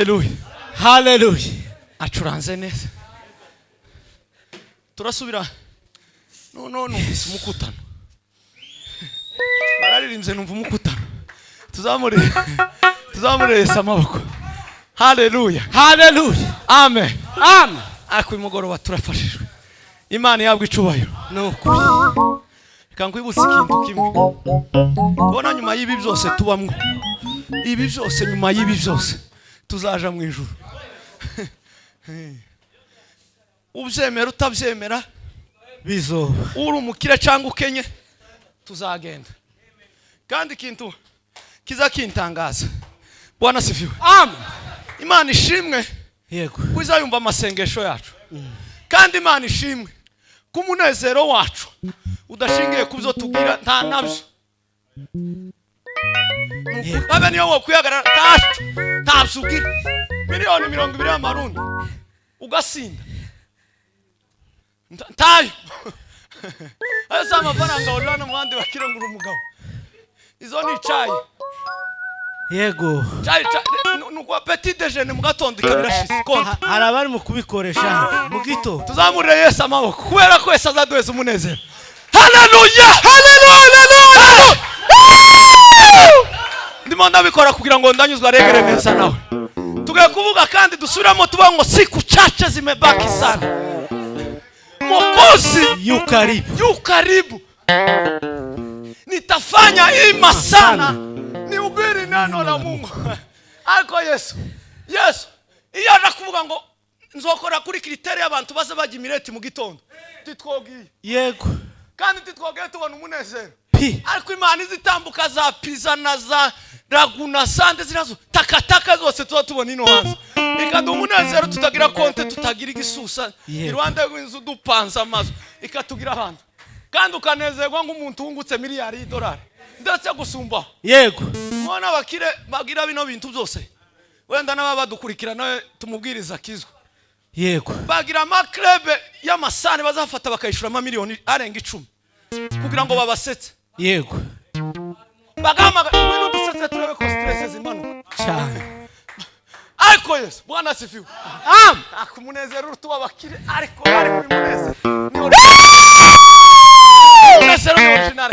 Hallelujah. Hallelujah. Acuranze neza. Turasubira. No, umukutano. Bararirimze numva umukutano. Tuzamure samaboko. Hallelujah. Hallelujah. Amen. Amen. Akwimugoroba turafashijwe. Imana yabwe icubahiro. Nuko. Kankwibutsa ikintu kimwe. Bona nyuma y'ibi byose tubamwe. Ibi byose nyuma y'ibi byose tuzaja mu ijuru. Ubyemera utabyemera bizoba. Uri umukire cyangwa ukenye tuzagenda. Kandi ikintu kiza kintangaza. Bwana sifiwe. Amen. Imana ishimwe. Yego. Kuzayumva amasengesho yacu. Kandi Imana ishimwe ku munezero wacu udashingiye kubyo tugira nta nabyo. Babe niyo wo kuyagarara ntabsugira miliyoni 20 y'amarundi ugasinda. Ntayo. Asa amafaranga urana mwandi bakira nguru umugabo. Izo ni chai. Yego. Chai nuko petit déjeuner mu gatondo ikabirashise konta. Arabari mu kubikoresha mu gito. Tuzamure Yesu amaboko kubera ko Yesu azaduheza umunezero. Hallelujah. Hallelujah. Ndimo ndabikora kugira ngo ndanyuzwa regere neza nawe. Tugiye kuvuga kandi dusubiramo tuvuga ngo siku chache zimebaki sana. Mwokozi yu karibu. Nitafanya ima sana. Nihubiri neno la Mungu. Ariko Yesu. Iyo arakuvuga ngo nzokora kuri kritere y'abantu baze bajya imireti mu gitondo. Titwogiye. Yego. Kandi titwogiye tubona umunezero. Ariko Imana izitambuka za pizza na za raguna sande zirazo takataka zose tuba tubona ino hanze. Ikadu umunezero tutagira konte tutagira igisusa. Irwanda y'inzu dupanza amazu ikatugira handi. Kandi ukanezerwa nk'umuntu wungutse miliyari y'idolari. Ndetse gusumba. Yego. Mwana bakire bagira bino bintu byose. Wenda n'abadukurikira nawe tumubwiriza kizwa. Yego. Bagira amaklebe y'amasane bazafata bakayishura amamiliyoni arenga 10 kugira ngo babasetse. Yego. Bagamaga ibintu dusetse turebe ko stress zimanuka cyane. Ariko Yesu Bwana sifiwe. Akumunezero rutuba bakire ariko bari muri munezero. Munezero ni original.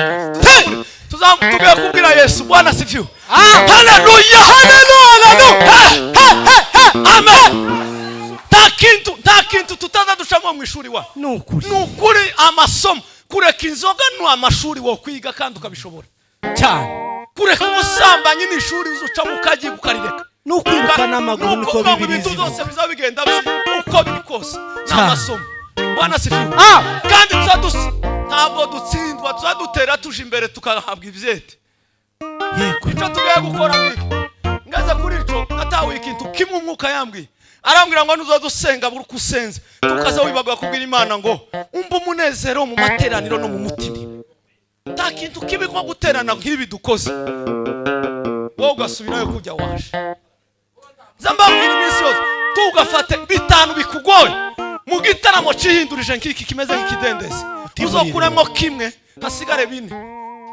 Tuzamutuge kubwira Yesu Bwana sifiwe. Hallelujah. Amen. Takintu tutaza dushamo mu ishuri wa. Nukuri amasomo kureka inzoga no amashuri wo kwiga kandi ukabishobora. Cyane. Kureka ubusambanyi ni ishuri uzuca mukaji ukarireka. Nukwiruka n'amaguru niko bibirizi. Byose bizabigenda uko biri kose. N'amasomo. Bwana sifiwe. Kandi ntabwo dutsindwa tuzadutera tuje imbere tukahabwa ibyete. Yego. Icyo tugiye gukora ngiki. Ngaza kuri ico natawe ikintu kimwe umwuka yambwiye. Arambwira ngo nuzodusenga buri kusenze. Tukaza wibagwa kubwira Imana ngo umba umunezero mu materaniro no mu mutima. Ta kintu kibi ko guterana nk'ibi dukoze. Wowe ugasubirayo kujya waje. Zambabwira iminsi yose tugafate bitanu bikugoye. Mu gitaramo cihindurije nk'iki kimeze nk'ikidendezi. Uzokuramo kimwe hasigare bine.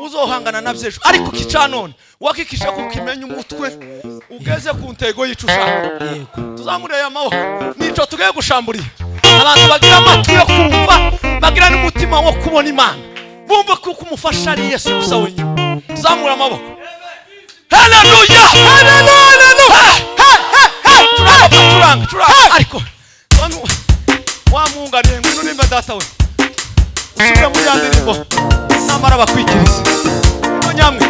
Uzohangana navyejo ariko kicanone wakikisha ko kimenya umutwe ugeze ku ntego yicushaka. Yego. Tuzamureye amaboko nico tugiye gushamburiye. Abantu bagira amatwi yo kumva bagira n'umutima wo kubona Imana. Bumva ko kumufasha ari Yesu gusa wenyine. Tuzamura amaboko. Hallelujah. Turanga. Ariko wa Mungu ndiye ngurimba data we. Usubire mu yandirimbo. Samara bakwikiriza. Nyamwe.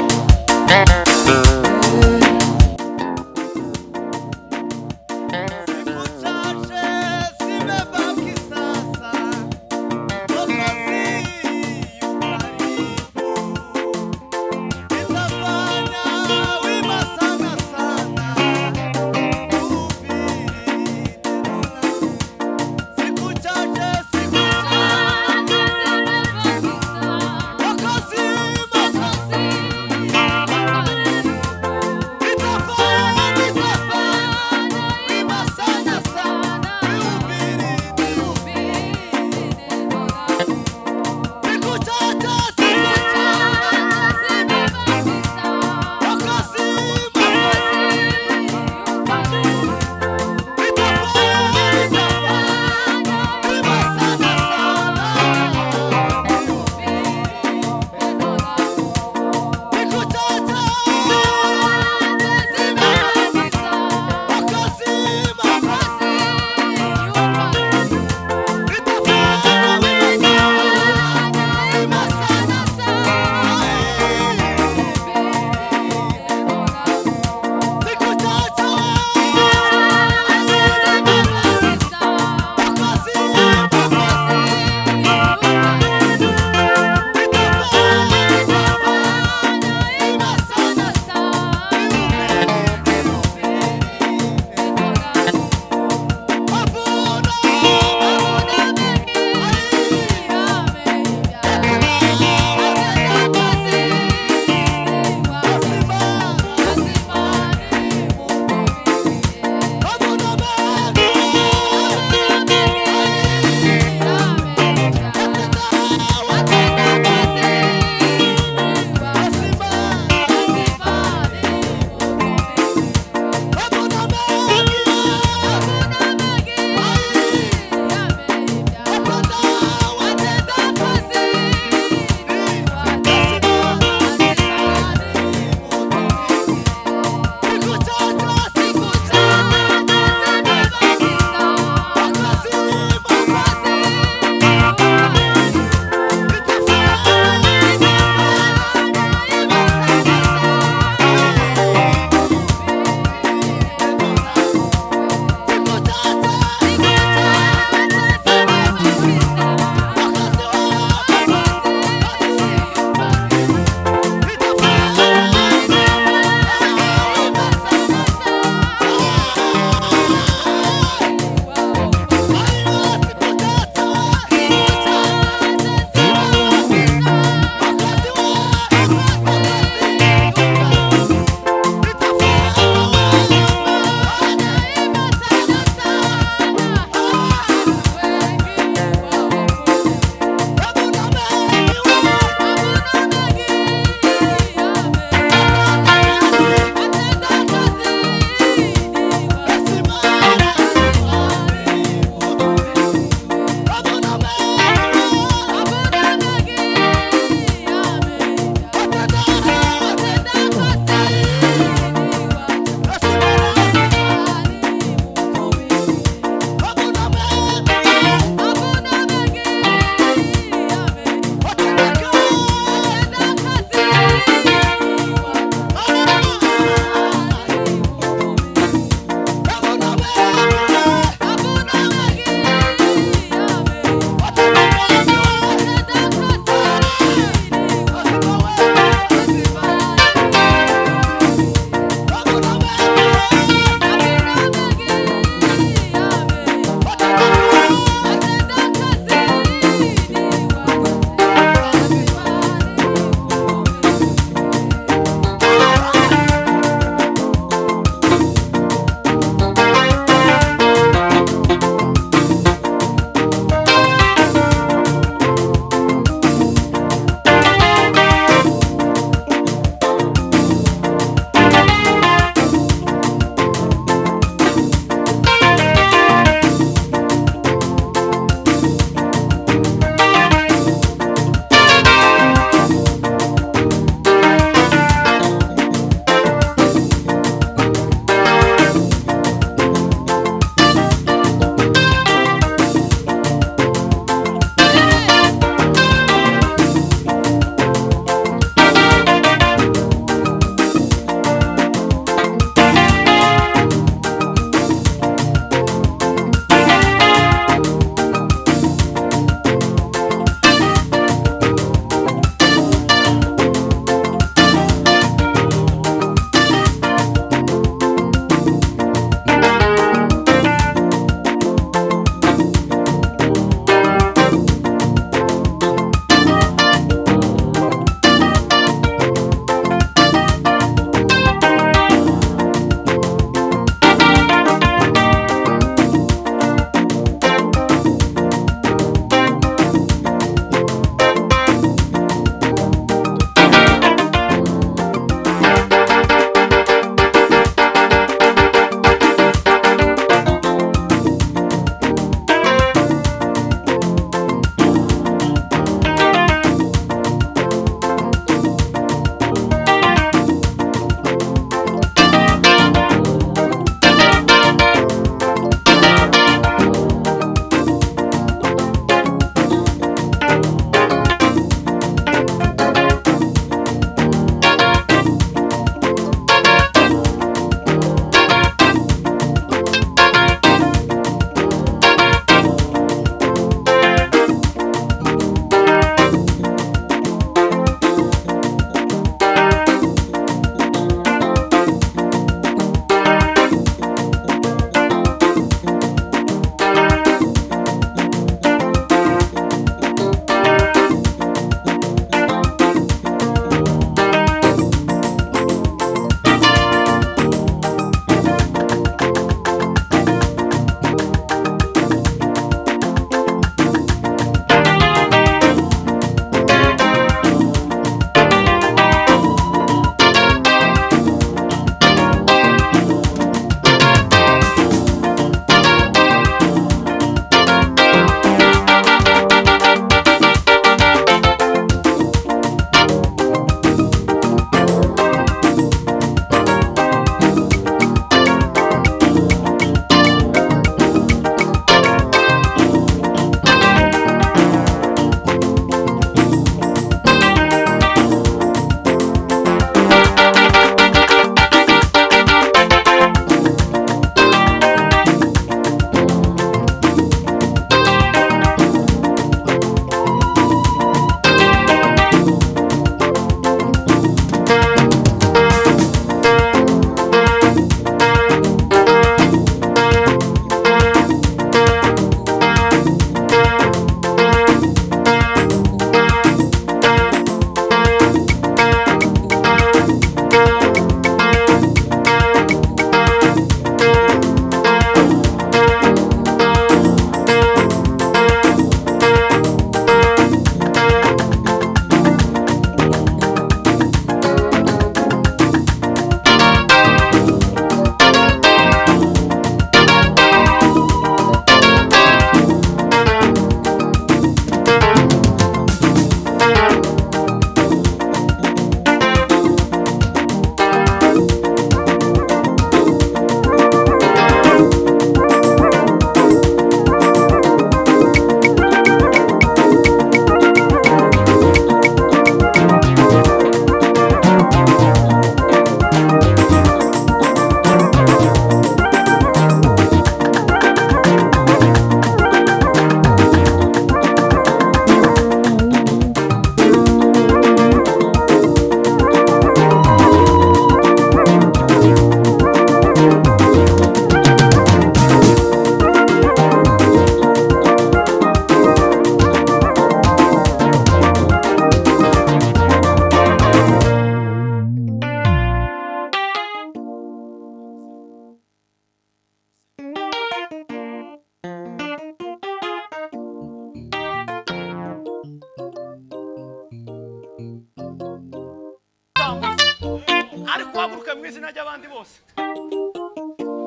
ariko haguruke mu izina ry'abandi bose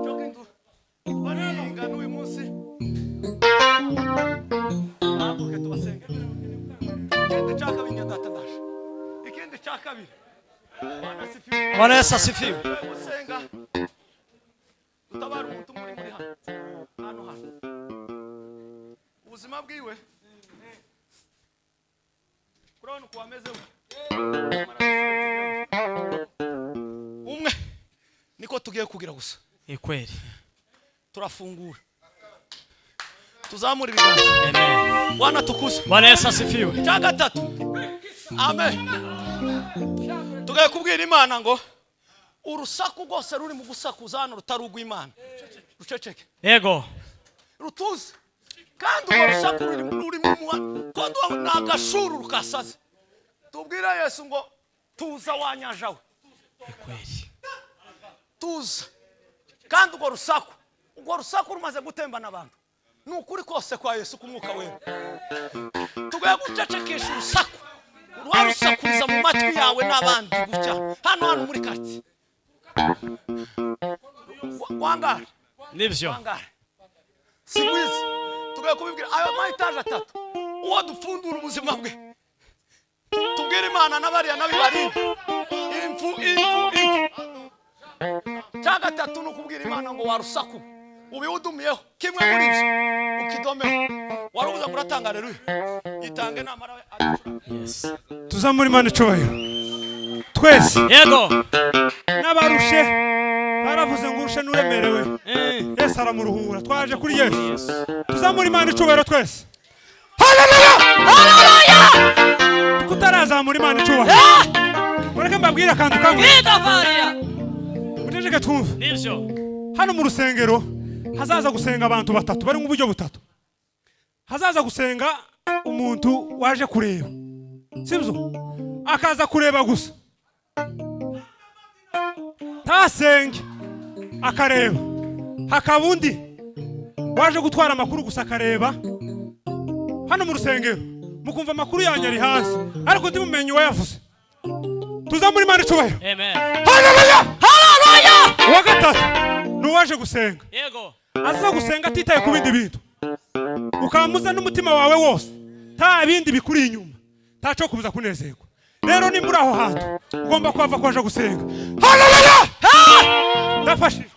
cyoke inzu bariga n'uyu munsi haguruke tubasenge ikindi cya kabiri nyandata ndaje ikindi cya kabiri Bwana Yesu asifiwe. gusenga utabara umuntu muri hano ubuzima bwiwe kurabona uko wameze umwe niko tugiye kugira gusa Kweli. turafungura tuzamura ibiganza. Amen. Bwana tukuze. Bwana Yesu asifiwe. Cya gatatu. Amen. Tugaye kubwira Imana ngo urusaku rwose ruri mu gusakuza hano rutari urw'Imana. Ruceceke. Yego. Rutuze. Kandi urwo rusaku ruri mu muha. Kondo nagashuru rukasaze. Tubwira Yesu ngo tuza wanyajawe. Kweli. Tuza. Kandi urwo rusaku rumaze gutembana abantu. Nukuri kose kwa Yesu kumwuka wera. Tugaye gucecekesha urusaku. Urusakuriza mu matwi yawe n'abandi gutya. Hano muri kati. Wangara. Nibyo. Wangara. Sigwizi. Tugaye kubibwira ayo mayitaje atatu. Uwo dufundura ubuzima bwe. Tubwire Imana n'abariya nabibarinda. Imfu. Cya gatatu nukubwira Imana ngo warusaku. Ubiudumiyeho kimwe muri byo ukidomeho warubuza muratanga haleluya yitange namara Yes. Tuzamura Imana icubahiro twese. Yego. N'abarushe baravuze ngo urushe n'uremerewe Yesu aramuruhura. Twaje kuri Yesu. Tuzamura Imana icubahiro twese. Haleluya. Haleluya. Kutarazamura Imana icubahiro. Mureke mbabwire akantu kamwe. Bidavariya. Mutejeke twumve. Nibyo. Hano mu rusengero hazaza gusenga abantu batatu bari mu buryo butatu. Hazaza gusenga umuntu waje kureba. Sibyo? Akaza kureba gusa. Tasenge akareba. Hakaba undi waje gutwara amakuru gusa akareba. Hano mu rusengero mukumva amakuru yanyu ari hasi ariko ndimumenye wayavuze. Tuzamura Imana icubahiro. Amen. Haleluya. Haleluya. Uwa gatatu nuwaje gusenga. Yego. Aza gusenga atitaye ku bindi bintu. Ukamuza n'umutima wawe wose. Nta bindi bikuri inyuma. Ntaco kubuza kunezerwa. Rero ni muri aho hantu ugomba kwava kwaje gusenga. Haleluya! Ndafashijwe.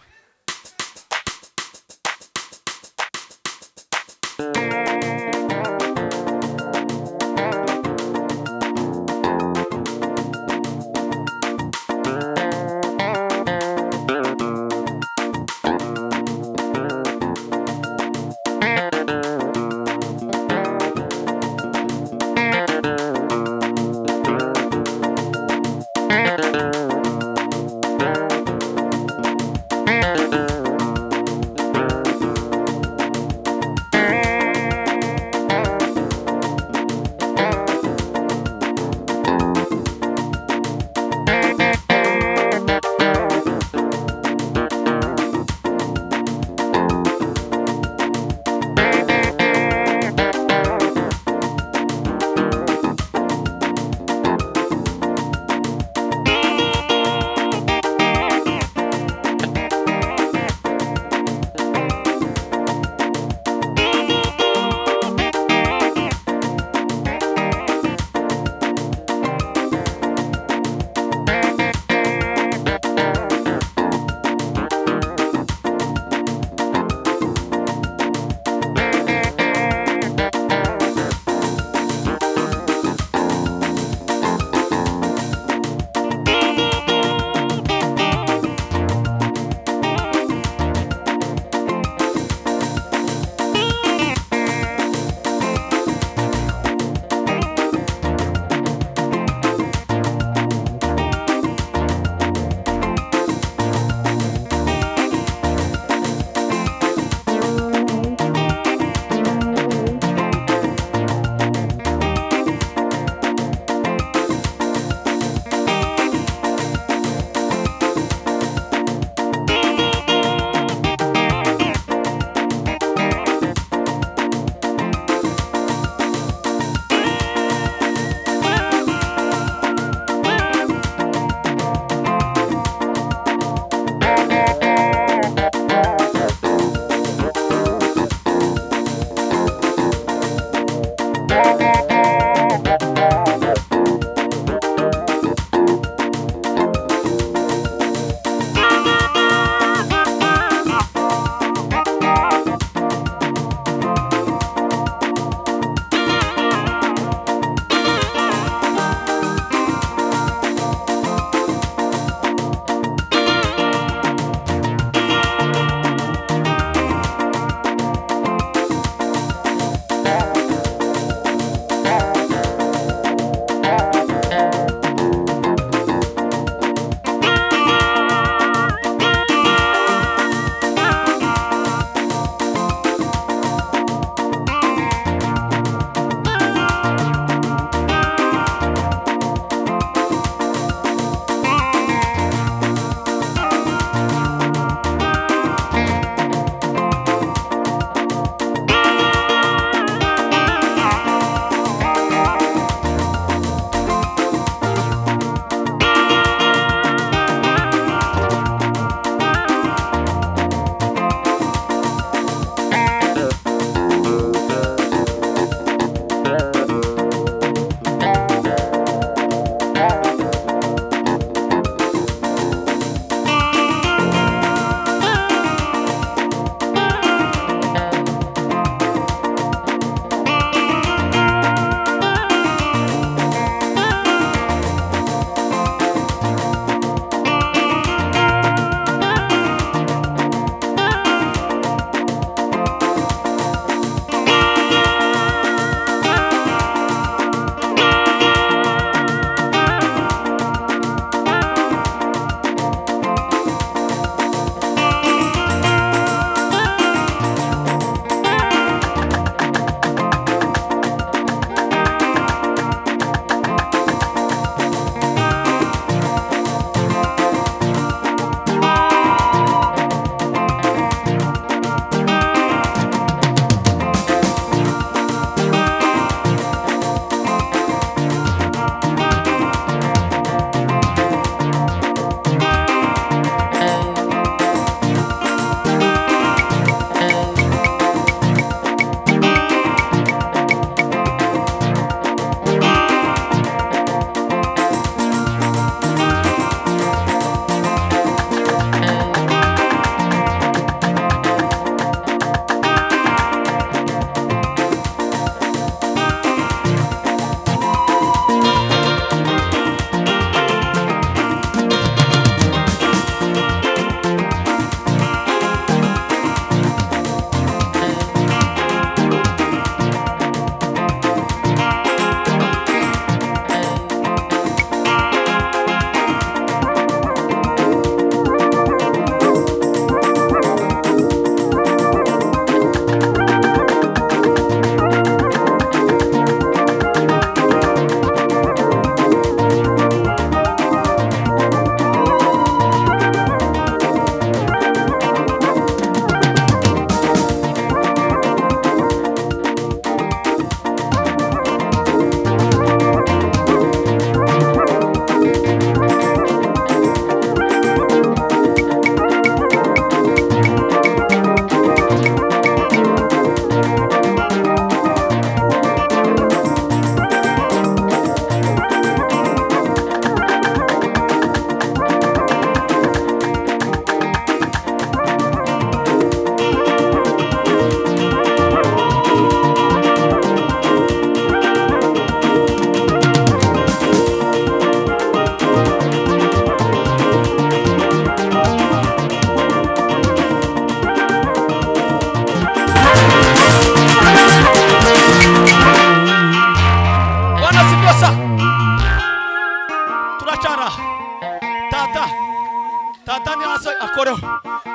tata ni hasi akoreho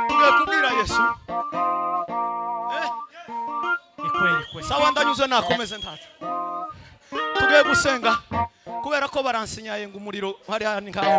tugiye kubwira Yesu Ikwe. sawa ndanyuze nakomeze ntata tugiye gusenga kubera ko baransinyaye ngo umuriro hari ngaho